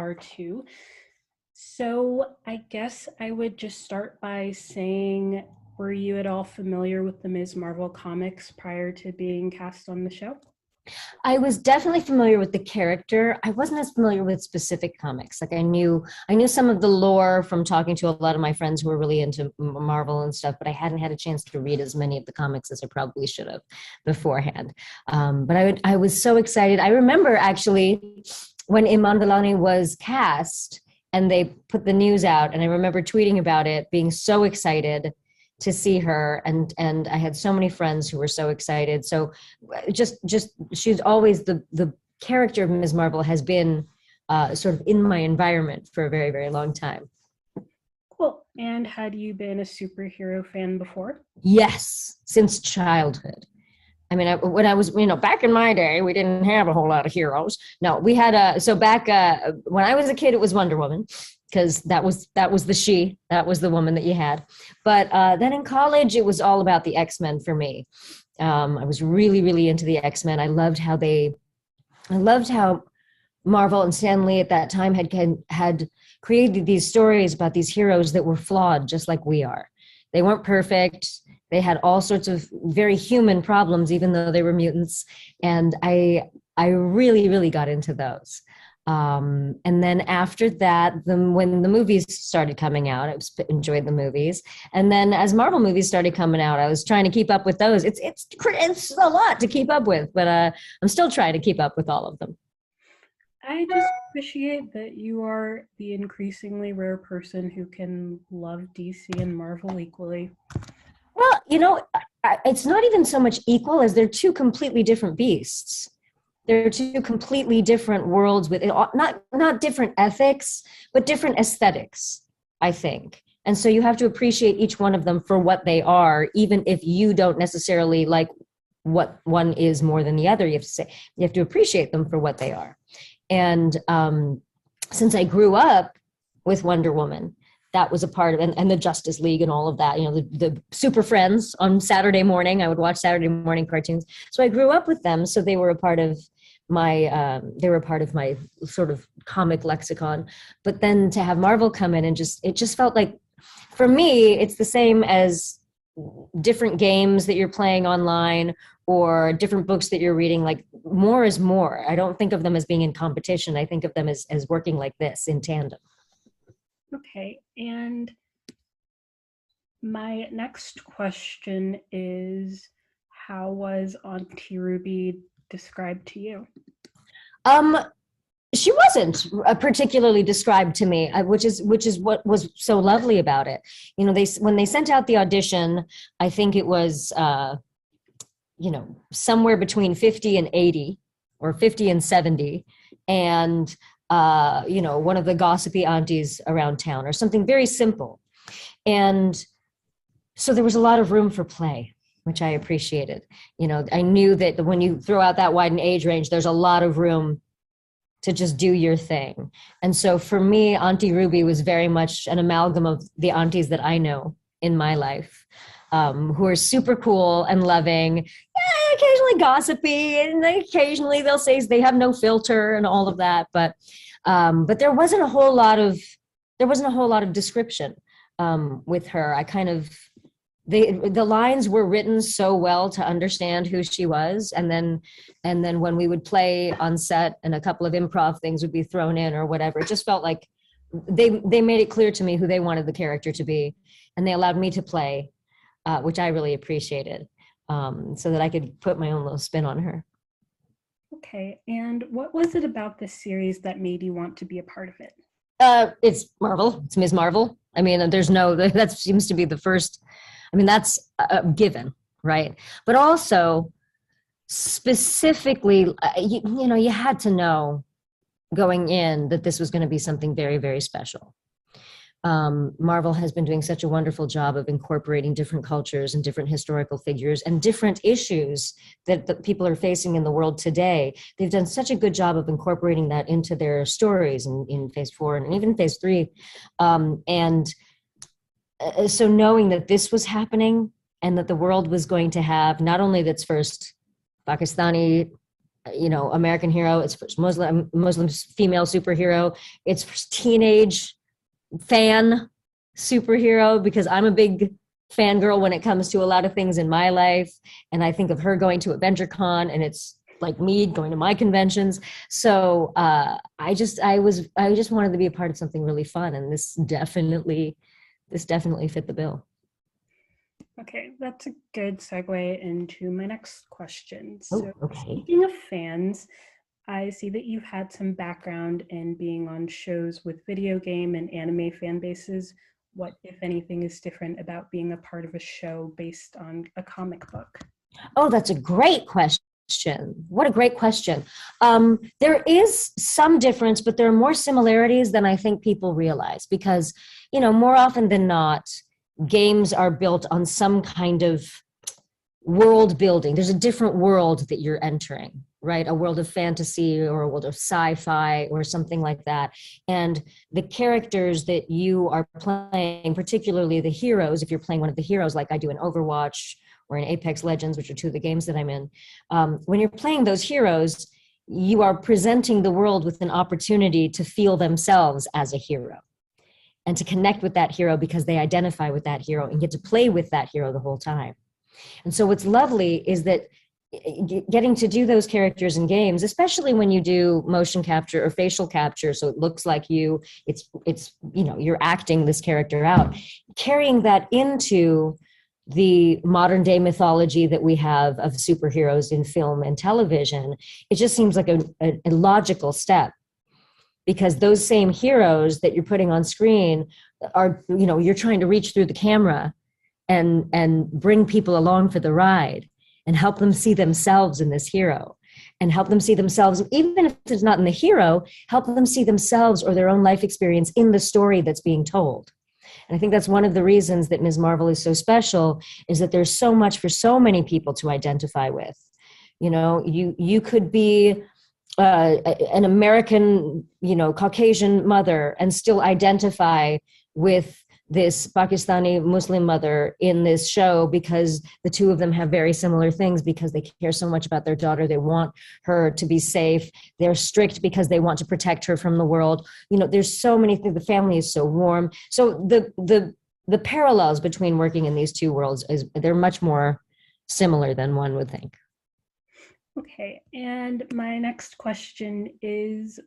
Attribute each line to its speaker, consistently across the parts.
Speaker 1: are too. So I guess I would just start by saying, were you at all familiar with the Ms. Marvel comics prior to being cast on the show?
Speaker 2: I was definitely familiar with the character. I wasn't as familiar with specific comics. Like I knew some of the lore from talking to a lot of my friends who were really into Marvel and stuff, but I hadn't had a chance to read as many of the comics as I probably should have beforehand. But I was so excited. I remember actually when Iman Vellani was cast and they put the news out, and I remember tweeting about it, being so excited to see her, and I had so many friends who were so excited. So just she's always the character of Ms. Marvel has been sort of in my environment for a very, very long time.
Speaker 1: Cool. And had you been a superhero fan before?
Speaker 2: Yes, since childhood. I mean, when I was, back in my day, we didn't have a whole lot of heroes. No, we had when I was a kid, it was Wonder Woman, because that was the woman that you had. But then in college, it was all about the X-Men for me. I was really, really into the X-Men. I loved how Marvel and Stan Lee at that time had created these stories about these heroes that were flawed, just like we are. They weren't perfect. They had all sorts of very human problems, even though they were mutants. And I really, really got into those. And then after that, when the movies started coming out, I enjoyed the movies. And then as Marvel movies started coming out, I was trying to keep up with those. It's a lot to keep up with, but I'm still trying to keep up with all of them.
Speaker 1: I just appreciate that you are the increasingly rare person who can love DC and Marvel equally.
Speaker 2: Well, it's not even so much equal as they're two completely different beasts. They're two completely different worlds with not different ethics, but different aesthetics, I think. And so you have to appreciate each one of them for what they are, even if you don't necessarily like what one is more than the other. You have to appreciate them for what they are. And since I grew up with Wonder Woman, that was a part of, and the Justice League and all of that, the Super Friends on Saturday morning, I would watch Saturday morning cartoons. So I grew up with them. So they were a part of my sort of comic lexicon. But then to have Marvel come in and it just felt like, for me, it's the same as different games that you're playing online or different books that you're reading. Like, more is more. I don't think of them as being in competition. I think of them as working like this in tandem.
Speaker 1: Okay, and my next question is, how was Auntie Ruby described to you?
Speaker 2: She wasn't particularly described to me, which is what was so lovely about it. When they sent out the audition, I think it was somewhere between 50 and 80 or 50 and 70, and one of the gossipy aunties around town or something very simple. And so there was a lot of room for play, which I appreciated. I knew that when you throw out that wide an age range, there's a lot of room to just do your thing. And so for me, Auntie Ruby was very much an amalgam of the aunties that I know in my life, who are super cool and loving, occasionally gossipy, and occasionally they'll say they have no filter and all of that. But there wasn't a whole lot of description with her. The lines were written so well to understand who she was, and then when we would play on set and a couple of improv things would be thrown in or whatever, it just felt like they made it clear to me who they wanted the character to be, and they allowed me to play, which I really appreciated, so that I could put my own little spin on her.
Speaker 1: Okay, and what was it about this series that made you want to be a part of it?
Speaker 2: It's Marvel. It's Ms. Marvel. I mean, that seems to be the first. I mean, that's a given, right? But also, specifically, you had to know going in that this was going to be something very, very special. Marvel has been doing such a wonderful job of incorporating different cultures and different historical figures and different issues that people are facing in the world today. They've done such a good job of incorporating that into their stories in Phase 4 and even Phase 3. So knowing that this was happening and that the world was going to have not only its first Pakistani American hero. It's for Muslim female superhero. It's for teenage fan superhero, because I'm a big fangirl when it comes to a lot of things in my life. And I think of her going to AdventureCon, and it's like me going to my conventions. So I just wanted to be a part of something really fun. And this definitely fit the bill.
Speaker 1: Okay, that's a good segue into my next question.
Speaker 2: Oh,
Speaker 1: So,
Speaker 2: okay.
Speaker 1: speaking of fans, I see that you've had some background in being on shows with video game and anime fan bases. What, if anything, is different about being a part of a show based on a comic book?
Speaker 2: Oh, that's a great question. What a great question. There is some difference, but there are more similarities than I think people realize, because, more often than not, games are built on some kind of world building. There's a different world that you're entering, right? A world of fantasy or a world of sci-fi or something like that. And the characters that you are playing, particularly the heroes, if you're playing one of the heroes like I do in Overwatch or in Apex Legends, which are two of the games that I'm in, when you're playing those heroes, you are presenting the world with an opportunity to feel themselves as a hero and to connect with that hero because they identify with that hero and get to play with that hero the whole time. And so what's lovely is that getting to do those characters in games, especially when you do motion capture or facial capture, so it looks like it's you're acting this character out, carrying that into the modern day mythology that we have of superheroes in film and television, it just seems like a logical step. Because those same heroes that you're putting on screen are, you're trying to reach through the camera and bring people along for the ride and help them see themselves in this hero and help them see themselves, even if it's not in the hero, help them see themselves or their own life experience in the story that's being told. And I think that's one of the reasons that Ms. Marvel is so special, is that there's so much for so many people to identify with. You could be an American, Caucasian mother and still identify with this Pakistani Muslim mother in this show, because the two of them have very similar things, because they care so much about their daughter. They want her to be safe. They're strict because they want to protect her from the world. There's so many things. The family is so warm. So the parallels between working in these two worlds they're much more similar than one would think.
Speaker 1: Okay, and my next question is,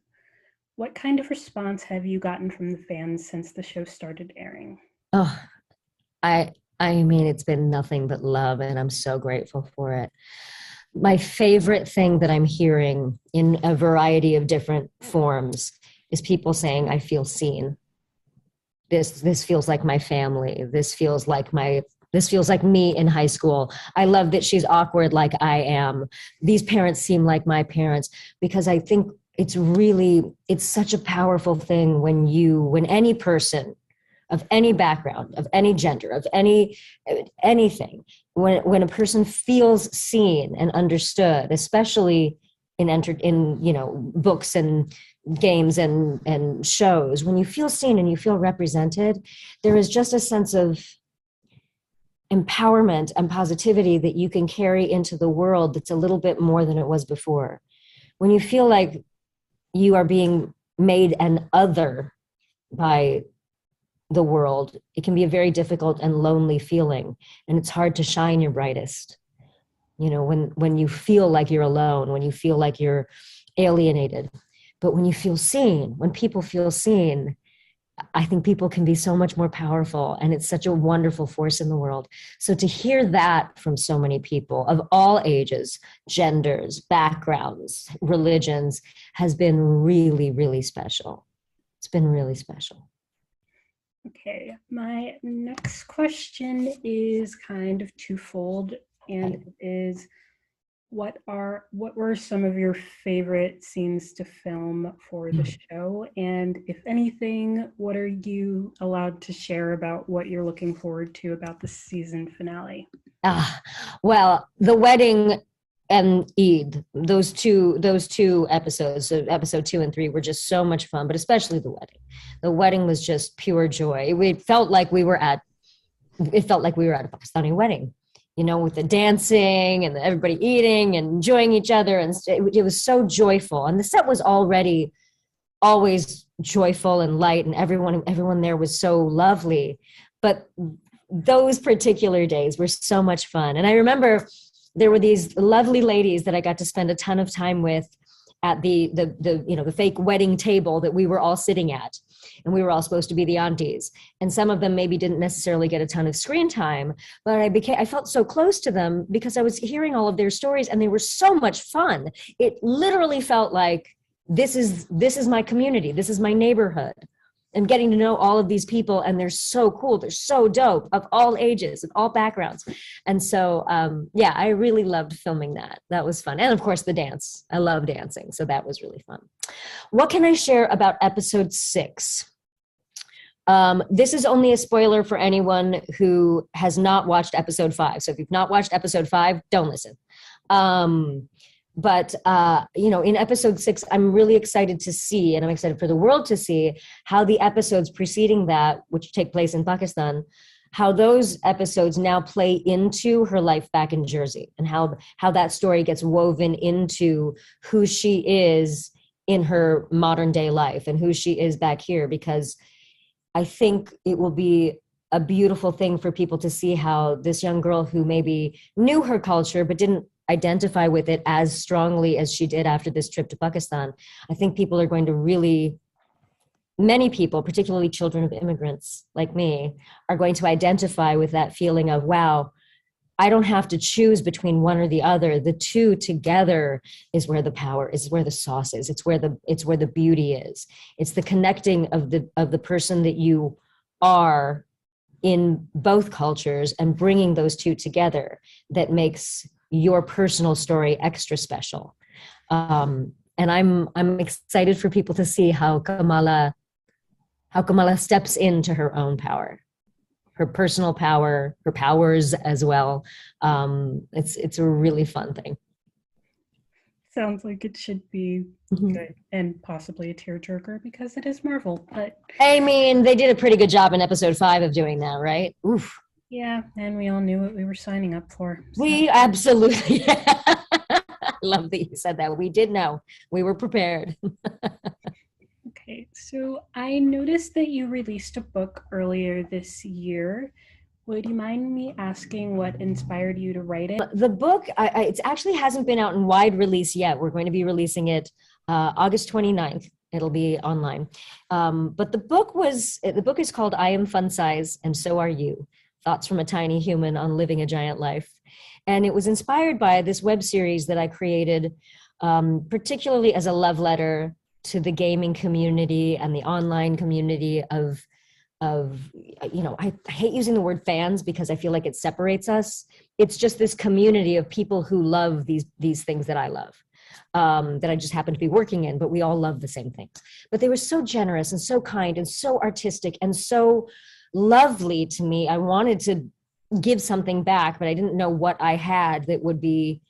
Speaker 1: what kind of response have you gotten from the fans since the show started airing?
Speaker 2: Oh, I mean, it's been nothing but love, and I'm so grateful for it. My favorite thing that I'm hearing in a variety of different forms is people saying, I feel seen. This feels like my family. This feels like me in high school. I love that she's awkward like I am. These parents seem like my parents, because I think it's such a powerful thing when any person of any background, of any gender, of anything, when a person feels seen and understood, especially in books and games and shows, when you feel seen and you feel represented, there is just a sense of empowerment and positivity that you can carry into the world that's a little bit more than it was before. When you feel like you are being made an other by the world, it can be a very difficult and lonely feeling, and it's hard to shine your brightest. When you feel like you're alone, when you feel like you're alienated. But when you feel seen, when people feel seen, I think people can be so much more powerful, and it's such a wonderful force in the world. So to hear that from so many people of all ages, genders, backgrounds, religions, has been really, really special. It's been really special.
Speaker 1: Okay, my next question is kind of twofold, and it is, what were some of your favorite scenes to film for the show? And if anything, what are you allowed to share about what you're looking forward to about the season finale?
Speaker 2: Well, the wedding and Eid, those two episodes, so episode 2 and 3, were just so much fun, but especially the wedding. The wedding was just pure joy. It felt like we were at a Pakistani wedding. with the dancing and everybody eating and enjoying each other. And it was so joyful. And the set was already always joyful and light, and everyone there was so lovely. But those particular days were so much fun. And I remember there were these lovely ladies that I got to spend a ton of time with at the fake wedding table that we were all sitting at, and we were all supposed to be the aunties. And some of them maybe didn't necessarily get a ton of screen time, but I felt so close to them because I was hearing all of their stories, and they were so much fun. It literally felt like this is my community, this is my neighborhood. I'm getting to know all of these people, and they're so cool, they're so dope, of all ages and all backgrounds. And so I really loved filming that. That was fun. And of course the dance, I love dancing, so that was really fun. What can I share about episode 6? This is only a spoiler for anyone who has not watched episode 5. So if you've not watched episode 5, don't listen. But in episode 6, I'm really excited to see, and I'm excited for the world to see, how the episodes preceding that, which take place in Pakistan, how those episodes now play into her life back in Jersey, and how that story gets woven into who she is in her modern day life and who she is back here. Because I think it will be a beautiful thing for people to see how this young girl who maybe knew her culture but didn't identify with it as strongly as she did after this trip to Pakistan. I think people are going to many people, particularly children of immigrants like me, are going to identify with that feeling of, wow, I don't have to choose between one or the other. The two together is where the power is, where the sauce is. It's where the beauty is. It's the connecting of the person that you are in both cultures and bringing those two together that makes your personal story extra special. And I'm excited for people to see how Kamala steps into her own power, her personal power, her powers as well. It's a really fun thing.
Speaker 1: Sounds like it should be good and possibly a tearjerker because it is Marvel. But
Speaker 2: I mean, they did a pretty good job in episode 5 of doing that, right? Oof.
Speaker 1: Yeah, and we all knew what we were signing up for.
Speaker 2: So. We absolutely I love that you said that. We did know. We were prepared.
Speaker 1: Okay, so I noticed that you released a book earlier this year. Would you mind me asking what inspired you to write it?
Speaker 2: The book, it actually hasn't been out in wide release yet. We're going to be releasing it August 29th. It'll be online. But the book is called I Am Fun Size and So Are You. Thoughts from a Tiny Human on Living a Giant Life. And it was inspired by this web series that I created, particularly as a love letter to the gaming community and the online community of I hate using the word fans because I feel like it separates us. It's just this community of people who love these things that I love, that I just happen to be working in, but we all love the same things. But they were so generous and so kind and so artistic and so lovely to me. I wanted to give something back, but I didn't know what I had that would be,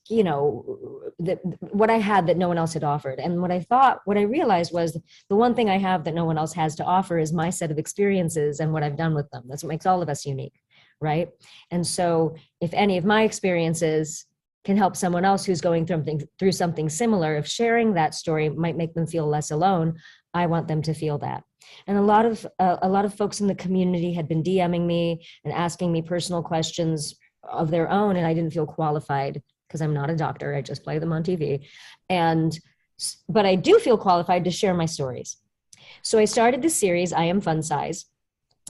Speaker 2: what I had that no one else had offered. And what I realized was the one thing I have that no one else has to offer is my set of experiences and what I've done with them. That's what makes all of us unique, right? And so if any of my experiences can help someone else who's going through something similar, if sharing that story might make them feel less alone, I want them to feel that. And a lot of folks in the community had been DMing me and asking me personal questions of their own, and I didn't feel qualified because I'm not a doctor. I just play them on TV. But I do feel qualified to share my stories. So I started this series, I Am Fun Size,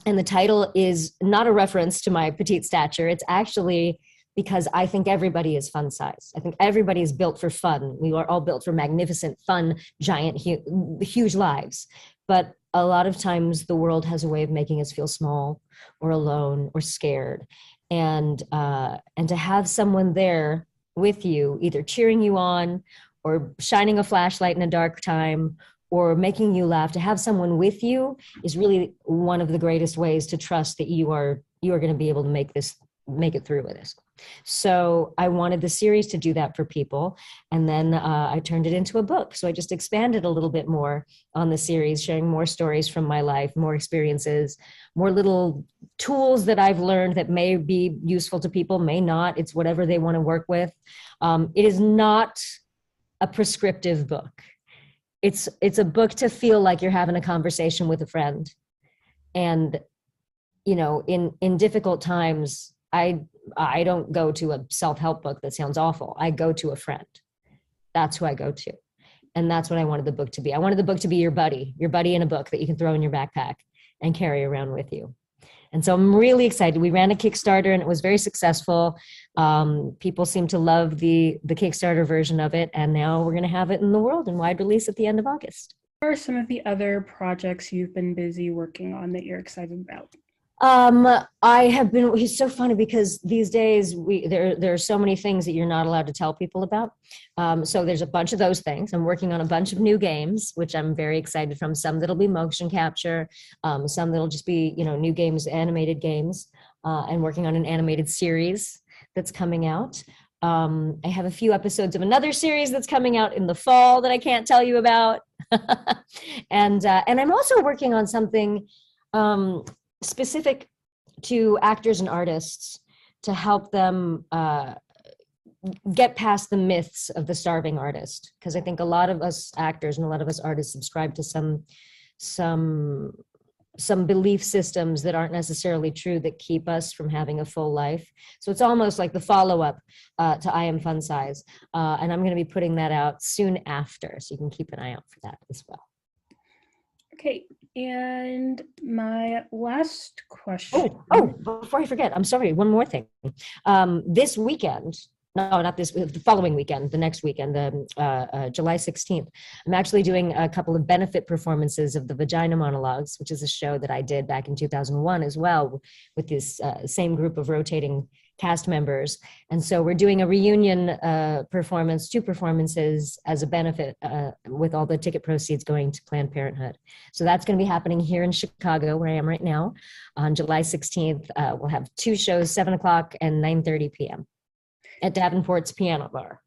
Speaker 2: and the title is not a reference to my petite stature. It's actually because I think everybody is fun size. I think everybody is built for fun. We are all built for magnificent, fun, giant, huge lives. But a lot of times the world has a way of making us feel small or alone or scared. And to have someone there with you, either cheering you on or shining a flashlight in a dark time or making you laugh, to have someone with you is really one of the greatest ways to trust that you are going to be able to make it through with this. So I wanted the series to do that for people. And then I turned it into a book. So I just expanded a little bit more on the series, sharing more stories from my life, more experiences, more little tools that I've learned that may be useful to people, may not. It's whatever they want to work with. It is not a prescriptive book. It's a book to feel like you're having a conversation with a friend. And in difficult times, I don't go to a self-help book that sounds awful. I go to a friend. That's who I go to. And that's what I wanted the book to be. I wanted the book to be your buddy in a book that you can throw in your backpack and carry around with you. And so I'm really excited. We ran a Kickstarter and it was very successful. People seem to love the Kickstarter version of it. And now we're going to have it in the world in wide release at the end of August.
Speaker 1: What are some of the other projects you've been busy working on that you're excited about?
Speaker 2: I have been, it's so funny because these days there are so many things that you're not allowed to tell people about. So there's a bunch of those things. I'm working on a bunch of new games, which I'm very excited from. Some that'll be motion capture, some that'll just be, new games, animated games, and working on an animated series that's coming out. I have a few episodes of another series that's coming out in the fall that I can't tell you about. And I'm also working on something, specific to actors and artists to help them get past the myths of the starving artist. Because I think a lot of us actors and a lot of us artists subscribe to some belief systems that aren't necessarily true that keep us from having a full life. So it's almost like the follow-up to I Am Fun Size. And I'm going to be putting that out soon after. So you can keep an eye out for that as well.
Speaker 1: Okay, and my last question.
Speaker 2: Oh, before I forget, I'm sorry, one more thing. This weekend, no, not this, the following weekend, the next weekend, July 16th, I'm actually doing a couple of benefit performances of the Vagina Monologues, which is a show that I did back in 2001 as well with this same group of rotating cast members. And so we're doing a reunion performance, 2 performances as a benefit with all the ticket proceeds going to Planned Parenthood. So that's going to be happening here in Chicago, where I am right now, on July 16th. We'll have 2 shows, 7 o'clock and 9:30 p.m. at Davenport's Piano Bar.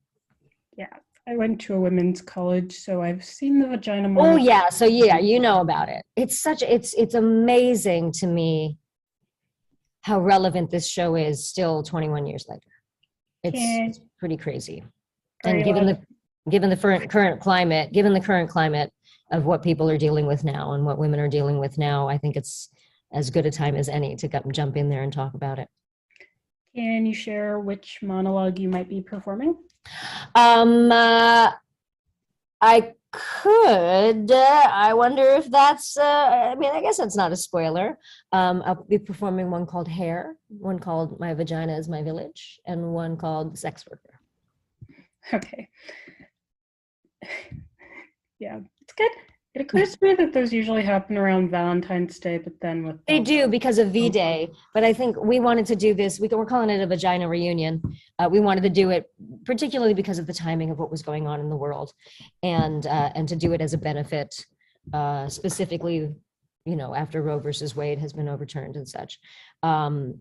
Speaker 1: Yeah, I went to a women's college, so I've seen the Vagina
Speaker 2: Oh
Speaker 1: Monologue.
Speaker 2: yeah, so yeah, you know about it. It's amazing to me how relevant this show is still 21 years later. It's pretty crazy. And given the current climate of what people are dealing with now and what women are dealing with now, I think it's as good a time as any to jump in there and talk about it.
Speaker 1: Can you share which monologue you might be performing?
Speaker 2: I could. I wonder if that's, I guess that's not a spoiler. I'll be performing one called Hair, one called My Vagina is My Village, and one called Sex Worker.
Speaker 1: Okay. Yeah, it's good. It occurs to me that those usually happen around Valentine's Day, but then with
Speaker 2: They do because of V-Day, but I think we wanted to do this. We're calling it a vagina reunion. We wanted to do it particularly because of the timing of what was going on in the world, and to do it as a benefit, specifically, after Roe versus Wade has been overturned and such. I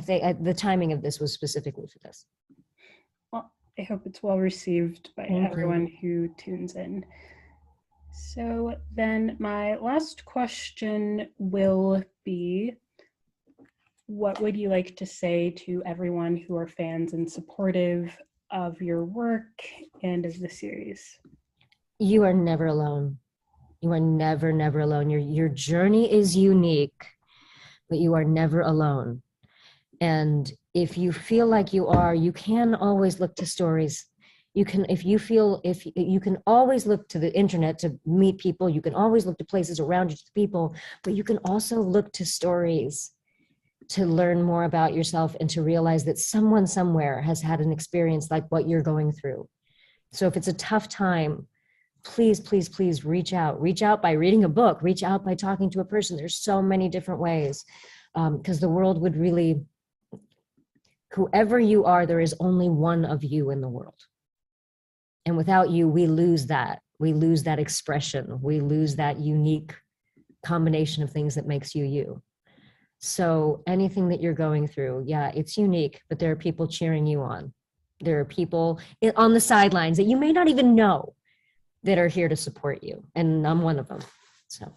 Speaker 2: think the timing of this was specifically for this.
Speaker 1: Well, I hope it's well received by everyone who tunes in. So then my last question will be, what would you like to say to everyone who are fans and supportive of your work and of the series?
Speaker 2: You are never alone. You are never, never alone. Your journey is unique, but you are never alone. And if you feel like you are, you can always look to stories. You can always look to the internet to meet people. You can always look to places around you, to people, but you can also look to stories to learn more about yourself and to realize that someone somewhere has had an experience like what you're going through. So if it's a tough time, please, please, please reach out. Reach out by reading a book, reach out by talking to a person. There's so many different ways, because the world would really, whoever you are, there is only one of you in the world. And without you, we lose that. We lose that expression. We lose that unique combination of things that makes you you. So anything that you're going through, yeah, it's unique, but there are people cheering you on. There are people on the sidelines that you may not even know that are here to support you. And I'm one of them. So.